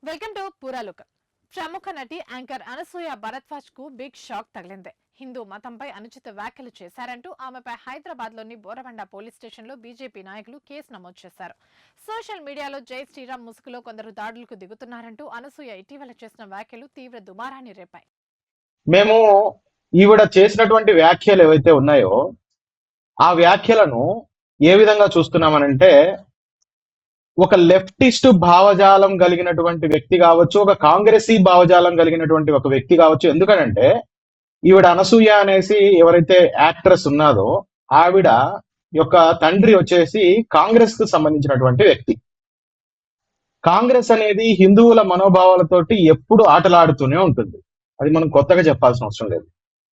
Welcome to పూరాలుక్. ప్రముఖ నటి anchor Anasuya Bharadwaj కు బిగ్ షాక్ తగిలింది. హిందూ మతంపై అనుచిత వ్యాఖ్యలు చేశారంటూ ఆమెపై హైదరాబాద్ లోని బోరబండ పోలీస్ స్టేషన్ లో బీజేపీ నాయకులు కేసు నమోదు చేశారు. సోషల్ మీడియాలో జై శ్రీరామ్ ముసుగులో కొందరు దాడులకు దిగుతున్నారంటూ అనసూయ ఇటీవల చేసిన వ్యాఖ్యలు తీవ్ర దుమారాన్ని రేపాయి. మేము ఈవిడ చేసినటువంటి వ్యాఖ్యలు ఏవైతే ఉన్నాయో ఆ వ్యాఖ్యలను ఏ విధంగా చూస్తున్నామనంటే, ఒక లెఫ్టిస్ట్ భావజాలం కలిగినటువంటి వ్యక్తి కావచ్చు, ఒక కాంగ్రెసీ భావజాలం కలిగినటువంటి ఒక వ్యక్తి కావచ్చు. ఎందుకనంటే ఈవిడ అనసూయ అనేసి ఎవరైతే యాక్ట్రెస్ ఉన్నాదో ఆవిడ యొక్క తండ్రి వచ్చేసి కాంగ్రెస్ కు సంబంధించినటువంటి వ్యక్తి. కాంగ్రెస్ అనేది హిందువుల మనోభావాలతోటి ఎప్పుడు ఆటలాడుతూనే ఉంటుంది. అది మనం కొత్తగా చెప్పాల్సిన అవసరం లేదు.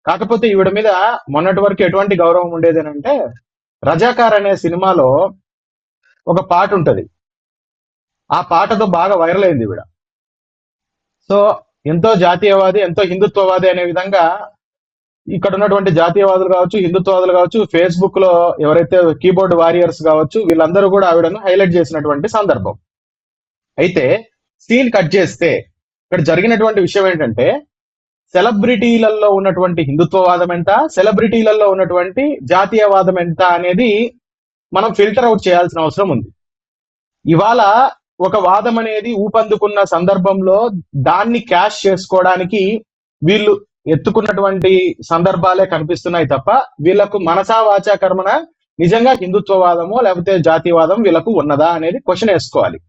కాకపోతే ఈవిడ మీద మొన్నటి వరకు ఎటువంటి గౌరవం ఉండేది అంటే, రజాకార్ అనే సినిమాలో ఒక పాట ఉంటది. ఆ పాటతో బాగా వైరల్ అయింది ఈవిడ. సో ఎంతో జాతీయవాది, ఎంతో హిందుత్వవాది అనే విధంగా ఇక్కడ ఉన్నటువంటి జాతీయవాదులు కావచ్చు, హిందుత్వవాదులు కావచ్చు, ఫేస్బుక్ లో ఎవరైతే కీబోర్డ్ వారియర్స్ కావచ్చు, వీళ్ళందరూ కూడా ఆవిడను హైలైట్ చేసినటువంటి సందర్భం. అయితే సీన్ కట్ చేస్తే ఇక్కడ జరిగినటువంటి విషయం ఏంటంటే, సెలబ్రిటీలలో ఉన్నటువంటి హిందుత్వవాదం ఎంత, సెలబ్రిటీలలో ఉన్నటువంటి జాతీయవాదం ఎంత అనేది మనం ఫిల్టర్ అవుట్ చేయాల్సిన అవసరం ఉంది. ఇవాళ ఒక వాదం అనేది ఊపందుకున్న సందర్భంలో దాన్ని క్యాష్ చేసుకోవడానికి వీళ్ళు ఎత్తుకున్నటువంటి సందర్భాలే కనిపిస్తున్నాయి తప్ప, వీళ్ళకు మనసా వాచా కర్మన నిజంగా హిందుత్వవాదమో లేకపోతే జాతీయవాదం వీళ్ళకు ఉన్నదా అనేది క్వశ్చన్ వేసుకోవాలి.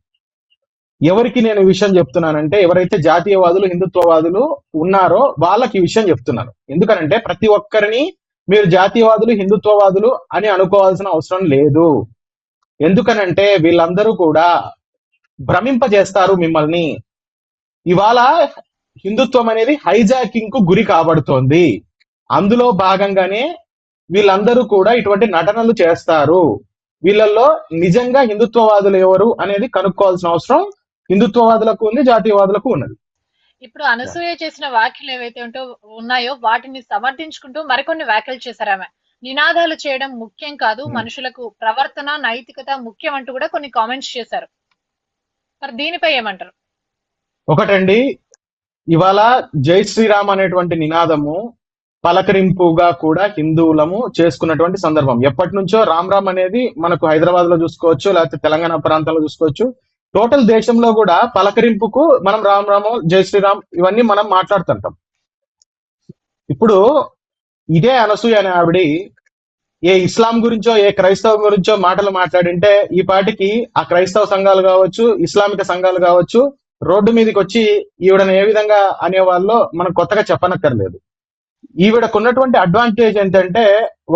ఎవరికి నేను ఈ విషయం చెప్తున్నానంటే, ఎవరైతే జాతీయవాదులు హిందుత్వవాదులు ఉన్నారో వాళ్ళకి ఈ విషయం చెప్తున్నాను. ఎందుకనంటే ప్రతి ఒక్కరిని మీరు జాతీయవాదులు హిందుత్వవాదులు అని అనుకోవాల్సిన అవసరం లేదు. ఎందుకనంటే వీళ్ళందరూ కూడా భ్రమింపజేస్తారు మిమ్మల్ని. ఇవాళ హిందుత్వం అనేది హైజాకింగ్ కు గురి కాబడుతోంది. అందులో భాగంగానే వీళ్ళందరూ కూడా ఇటువంటి నటనలు చేస్తారు. వీళ్ళల్లో నిజంగా హిందుత్వవాదులు ఎవరు అనేది కనుక్కోవాల్సిన అవసరం హిందుత్వవాదులకు ఉంది, జాతీయవాదులకు ఉన్నది. ఇప్పుడు అనసూయ చేసిన వ్యాఖ్యలు ఏవైతే ఉన్నాయో వాటిని సమర్థించుకుంటూ మరికొన్ని వ్యాఖ్యలు చేశారు. ఆమె నినాదాలు చేయడం ముఖ్యం కాదు, మనుషులకు ప్రవర్తన నైతికత ముఖ్యం అంటూ కూడా కొన్ని కామెంట్స్ చేశారు. మరి దీనిపై ఏమంటారు? ఒకటండి, ఇవాళ జై శ్రీరామ్ అనేటువంటి నినాదము పలకరింపుగా కూడా హిందువులము చేసుకున్నటువంటి సందర్భం. ఎప్పటి నుంచో రామ్ రామ్ అనేది మనకు హైదరాబాద్ లో చూసుకోవచ్చు, లేకపోతే తెలంగాణ ప్రాంతంలో చూసుకోవచ్చు, టోటల్ దేశంలో కూడా పలకరింపుకు మనం రామ్ రాము, జై శ్రీరామ్ ఇవన్నీ మనం మాట్లాడుతుంటాం. ఇప్పుడు ఇదే అనసూయ అనే ఆవిడ ఏ ఇస్లాం గురించో ఏ క్రైస్తవం గురించో మాటలు మాట్లాడింటే ఈ పాటికి ఆ క్రైస్తవ సంఘాలు కావచ్చు, ఇస్లామిక సంఘాలు కావచ్చు రోడ్డు మీదకి వచ్చి ఈవిడను ఏ విధంగా అనేవాళ్ళో మనం కొత్తగా చెప్పనక్కర్లేదు. ఈవిడకు ఉన్నటువంటి అడ్వాంటేజ్ ఏంటంటే,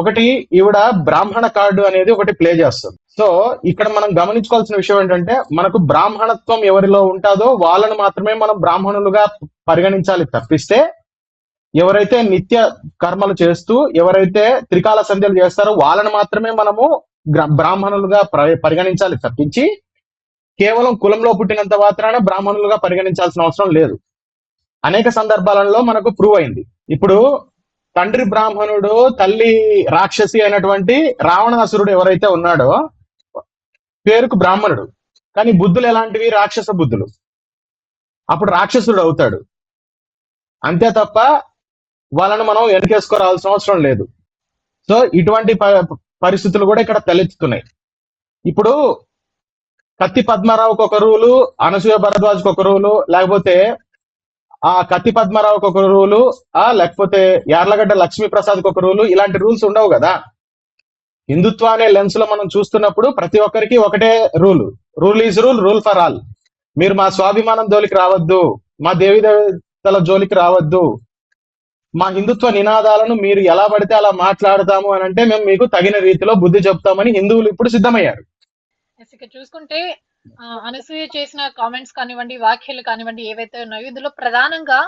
ఒకటి ఈవిడ బ్రాహ్మణ కార్డు అనేది ఒకటి ప్లే చేస్తుంది. సో ఇక్కడ మనం గమనించుకోవాల్సిన విషయం ఏంటంటే, మనకు బ్రాహ్మణత్వం ఎవరిలో ఉంటుందో వాళ్ళను మాత్రమే మనం బ్రాహ్మణులుగా పరిగణించాలి తప్పిస్తే, ఎవరైతే నిత్య కర్మలు చేస్తూ ఎవరైతే త్రికాల సంధ్యలు చేస్తారో వాళ్ళని మాత్రమే మనము బ్రాహ్మణులుగా పరిగణించాలి తప్పించి, కేవలం కులంలో పుట్టినంత మాత్రాన బ్రాహ్మణులుగా పరిగణించాల్సిన అవసరం లేదు. అనేక సందర్భాలలో మనకు ప్రూవ్ అయింది. ఇప్పుడు తండ్రి బ్రాహ్మణుడు, తల్లి రాక్షసి అయినటువంటి రావణాసురుడు ఎవరైతే ఉన్నాడో పేరుకు బ్రాహ్మణుడు, కానీ బుద్ధులు ఎలాంటివి? రాక్షస బుద్ధులు. అప్పుడు రాక్షసుడు అవుతాడు. అంతే తప్ప వాళ్ళను మనం వెనకేసుకోవాల్సిన అవసరం లేదు. సో ఇటువంటి పరిస్థితులు కూడా ఇక్కడ తలెత్తుతున్నాయి. ఇప్పుడు కత్తి పద్మారావుకి ఒక రూలు, అనసూయ భరద్వాజ్కి ఒక రూలు, లేకపోతే ఆ కత్తి పద్మారావుకి ఒక రూలు, లేకపోతే యార్లగడ్డ లక్ష్మీప్రసాద్కి ఒక రూలు, ఇలాంటి రూల్స్ ఉండవు కదా. హిందుత్వ అనే లెన్స్ లో మనం చూస్తున్నప్పుడు ప్రతి ఒక్కరికి ఒకటే rule. Rule is rule, rule for all. మీరు మా స్వాభిమానం జోలికి రావద్దు, మా దేవి దేవతల జోలికి రావద్దు, మా హిందుత్వ నినాదాలను మీరు ఎలా పడితే అలా మాట్లాడతాము అని అంటే మేము మీకు తగిన రీతిలో బుద్ధి చెప్తామని హిందువులు ఇప్పుడు సిద్ధమయ్యారు. చూసుకుంటే అనసూయ చేసిన కామెంట్స్ కానివ్వండి, వ్యాఖ్యలు కానివ్వండి ఏవైతే ఉన్నాయో, ఇందులో ప్రధానంగా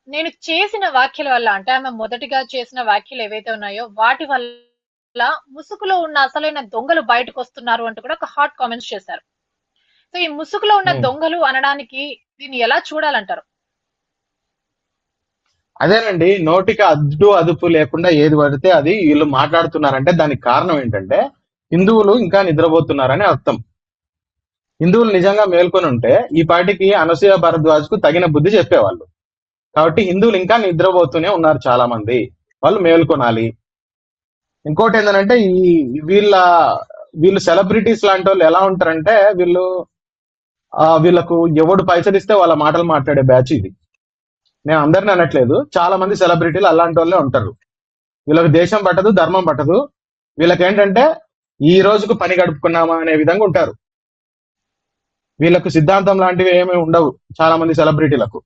నేను చేసిన వ్యాఖ్యల వల్ల, అంటే ఆమె మొదటిగా చేసిన వ్యాఖ్యలు ఏవైతే ఉన్నాయో వాటి వల్ల ముసుగులో ఉన్న అసలైన దొంగలు బయటకు వస్తున్నారు అంటూ కూడా ఒక హాట్ కామెంట్స్ చేశారు. సో ఈ ముసుగులో ఉన్న దొంగలు అనడానికి దీన్ని ఎలా చూడాలంటారు? అదేనండి, నోటికి అడ్డు అదుపు లేకుండా ఏది పడితే అది వీళ్ళు మాట్లాడుతున్నారంటే దానికి కారణం ఏంటంటే హిందువులు ఇంకా నిద్రపోతున్నారని అర్థం. హిందువులు నిజంగా మేల్కొని ఉంటే ఈ పాటికి అనసూయ భరద్వాజ్ కు తగిన బుద్ధి చెప్పేవాళ్ళు. కాబట్టి హిందువులు ఇంకా నిద్రపోతూనే ఉన్నారు చాలా మంది, వాళ్ళు మేల్కొనాలి. ఇంకోటి ఏంటంటే వీళ్ళ వీళ్ళు సెలబ్రిటీస్ లాంటి వాళ్ళు ఎలా ఉంటారంటే వీళ్ళకు ఎవడు పైసలు ఇస్తే వాళ్ళ మాటలు మాట్లాడే బ్యాచ్ ఇది. నేను అందరిని అనట్లేదు, చాలా మంది సెలబ్రిటీలు అలాంటి వాళ్ళే ఉంటారు. వీళ్ళకి దేశం పట్టదు, ధర్మం పట్టదు. వీళ్ళకి ఏంటంటే ఈ రోజుకు పని గడుపుకున్నామా అనే విధంగా ఉంటారు. వీళ్ళకు సిద్ధాంతం లాంటివి ఏమీ ఉండవు చాలా మంది సెలబ్రిటీలకు.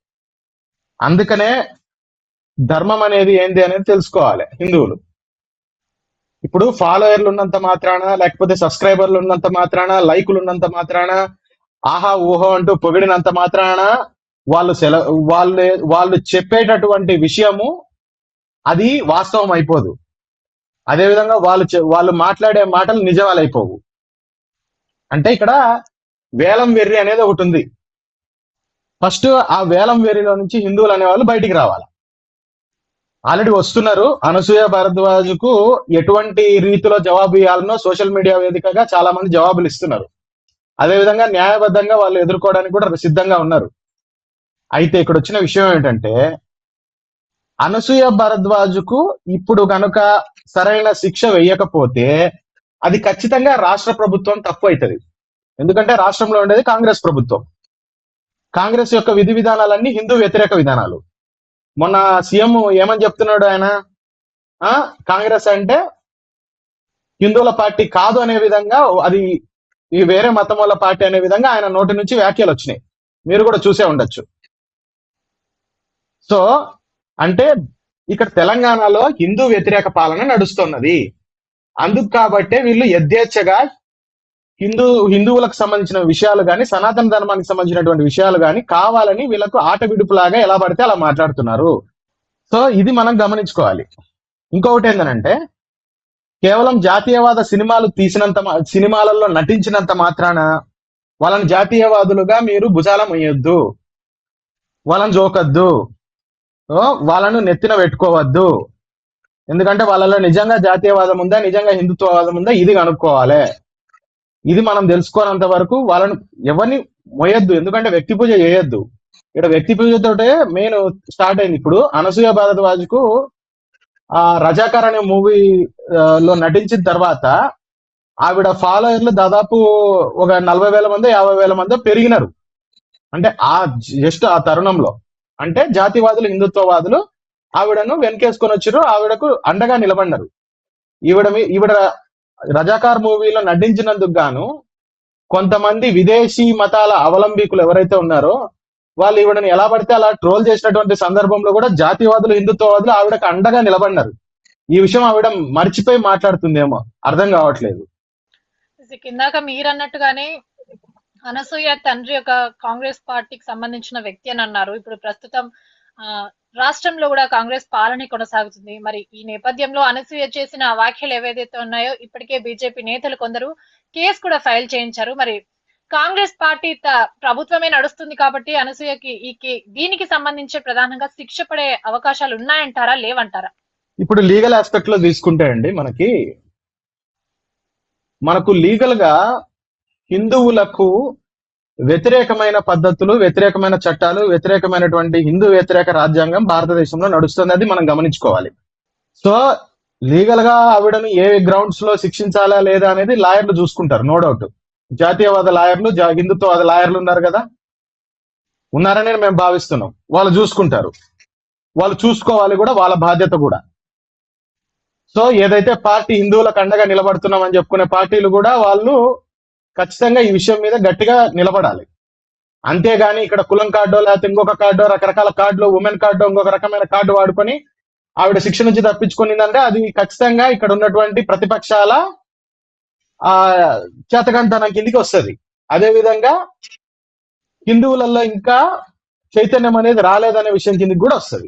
అందుకనే ధర్మం అనేది ఏంది అనేది తెలుసుకోవాలి హిందువులు. ఇప్పుడు ఫాలోయర్లు ఉన్నంత మాత్రాన, లేకపోతే సబ్స్క్రైబర్లు ఉన్నంత మాత్రాన, లైకులు ఉన్నంత మాత్రాన, ఆహా ఊహో అంటూ పొగిడినంత మాత్రాన వాళ్ళు చెప్పేటటువంటి విషయము అది వాస్తవం అయిపోదు. అదేవిధంగా వాళ్ళు మాట్లాడే మాటలు నిజాలైపోవు. అంటే ఇక్కడ వేలం వెర్రి అనేది ఒకటి ఉంది. ఫస్ట్ ఆ వేలం వెర్రిలో నుంచి హిందువులు అనే వాళ్ళు బయటికి రావాలి. ఆల్రెడీ వస్తున్నారు. అనసూయ భరద్వాజ్కు ఎటువంటి రీతిలో జవాబు ఇవ్వాలనో సోషల్ మీడియా వేదికగా చాలా మంది జవాబులు ఇస్తున్నారు. అదేవిధంగా న్యాయబద్ధంగా వాళ్ళు ఎదుర్కోవడానికి కూడా సిద్ధంగా ఉన్నారు. అయితే ఇక్కడ వచ్చిన విషయం ఏంటంటే, అనసూయ భరద్వాజ్కు ఇప్పుడు కనుక సరైన శిక్ష వేయకపోతే అది ఖచ్చితంగా రాష్ట్ర ప్రభుత్వం తప్పు అవుతుంది. ఎందుకంటే రాష్ట్రంలో ఉండేది కాంగ్రెస్ ప్రభుత్వం. కాంగ్రెస్ యొక్క విధి విధానాలన్నీ హిందూ వ్యతిరేక విధానాలు. మొన్న సీఎం ఏమని చెప్తున్నాడు ఆయన, కాంగ్రెస్ అంటే హిందువుల పార్టీ కాదు అనే విధంగా, అది ఈ వేరే మతం వాళ్ళ పార్టీ అనే విధంగా ఆయన నోటి నుంచి వ్యాఖ్యలు వచ్చినాయి. మీరు కూడా చూసే ఉండొచ్చు. సో అంటే ఇక్కడ తెలంగాణలో హిందూ వ్యతిరేక పాలన నడుస్తున్నది. అందుకు కాబట్టే వీళ్ళు యథేచ్ఛగా హిందువులకు సంబంధించిన విషయాలు కానీ, సనాతన ధర్మానికి సంబంధించినటువంటి విషయాలు కానీ కావాలని వీళ్ళకు ఆట విడుపులాగా ఎలా పడితే అలా మాట్లాడుతున్నారు. సో ఇది మనం గమనించుకోవాలి. ఇంకొకటి ఏంటంటే, కేవలం జాతీయవాద సినిమాలలో నటించినంత మాత్రాన వాళ్ళని జాతీయవాదులుగా మీరు భుజాల మొయ్యొద్దు, వాళ్ళని జోకద్దు, వాళ్ళను నెత్తిన పెట్టుకోవద్దు. ఎందుకంటే వాళ్ళలో నిజంగా జాతీయవాదం ఉందా, నిజంగా హిందుత్వవాదం ఉందా, ఇది కనుక్కోవాలి. ఇది మనం తెలుసుకోనంత వరకు వాళ్ళని ఎవరిని మోయొద్దు. ఎందుకంటే వ్యక్తి పూజ చేయొద్దు. ఇక్కడ వ్యక్తి పూజతోటే మెయిన్ స్టార్ట్ అయింది. ఇప్పుడు అనసూయ భరద్వాజ్కు ఆ రజాకర్ అనే మూవీలో నటించిన తర్వాత ఆవిడ ఫాలోయర్లు దాదాపు ఒక 40,000 మంది 50,000 మంది పెరిగినారు. అంటే జస్ట్ ఆ తరుణంలో అంటే జాతివాదులు హిందుత్వవాదులు ఆవిడను వెనకేసుకొని వచ్చారు, ఆవిడకు అండగా నిలబడినారు. ఈవిడ రజాకార్ మూవీలో నటించినందుకు గాను కొంతమంది విదేశీ మతాల అవలంబికులు ఎవరైతే ఉన్నారో వాళ్ళు ఈవిడని ఎలా పడితే అలా ట్రోల్ చేసినటువంటి సందర్భంలో కూడా జాతీయవాదులు హిందుత్వవాదులు ఆవిడకు అండగా నిలబడినారు. ఈ విషయం ఆవిడ మర్చిపోయి మాట్లాడుతుందేమో, అర్థం కావట్లేదు. ఇందాక మీరు అన్నట్టుగానే అనసూయ తండ్రి యొక్క కాంగ్రెస్ పార్టీకి సంబంధించిన వ్యక్తి అని అన్నారు. ఇప్పుడు ప్రస్తుతం రాష్ట్రంలో కూడా కాంగ్రెస్ పాలన కొనసాగుతుంది. మరి ఈ నేపథ్యంలో అనసూయ చేసిన వ్యాఖ్యలు ఏవైతే ఉన్నాయో ఇప్పటికే బీజేపీ నేతలు కొందరు కేసు కూడా ఫైల్ చేయించారు. మరి కాంగ్రెస్ పార్టీ ప్రభుత్వమే నడుస్తుంది కాబట్టి అనసూయకి దీనికి సంబంధించి ప్రధానంగా శిక్ష పడే అవకాశాలు ఉన్నాయంటారా, లేవంటారా? ఇప్పుడు లీగల్ ఆస్పెక్ట్ లో తీసుకుంటే అండి, మనకు లీగల్ గా హిందువులకు వ్యతిరేకమైన పద్ధతులు, వ్యతిరేకమైన చట్టాలు, వ్యతిరేకమైనటువంటి హిందూ వ్యతిరేక రాజ్యాంగం భారతదేశంలో నడుస్తుంది. అది మనం గమనించుకోవాలి. సో లీగల్ గా ఆవిడను ఏ గ్రౌండ్స్ లో శిక్షించాలా లేదా అనేది లాయర్లు చూసుకుంటారు, నో డౌట్. జాతీయవాద లాయర్లు, హిందుత్వవాద లాయర్లు ఉన్నారు కదా, ఉన్నారని మేము భావిస్తున్నాం. వాళ్ళు చూసుకుంటారు, వాళ్ళు చూసుకోవాలి కూడా, వాళ్ళ బాధ్యత కూడా. సో ఏదైతే పార్టీ హిందువులకు అండగా నిలబడుతున్నామని చెప్పుకునే పార్టీలు కూడా వాళ్ళు ఖచ్చితంగా ఈ విషయం మీద గట్టిగా నిలబడాలి. అంతేగాని ఇక్కడ కులం కార్డో లేకపోతే ఇంకొక కార్డో, రకరకాల కార్డులు, ఉమెన్ కార్డో, ఇంకొక రకమైన కార్డు వాడుకొని ఆవిడ శిక్ష నుంచి తప్పించుకునిందంటే అది ఖచ్చితంగా ఇక్కడ ఉన్నటువంటి ప్రతిపక్షాల చేతకంతనం కిందికి వస్తుంది. అదేవిధంగా హిందువులలో ఇంకా చైతన్యం అనేది రాలేదనే విషయం కిందికి కూడా వస్తుంది.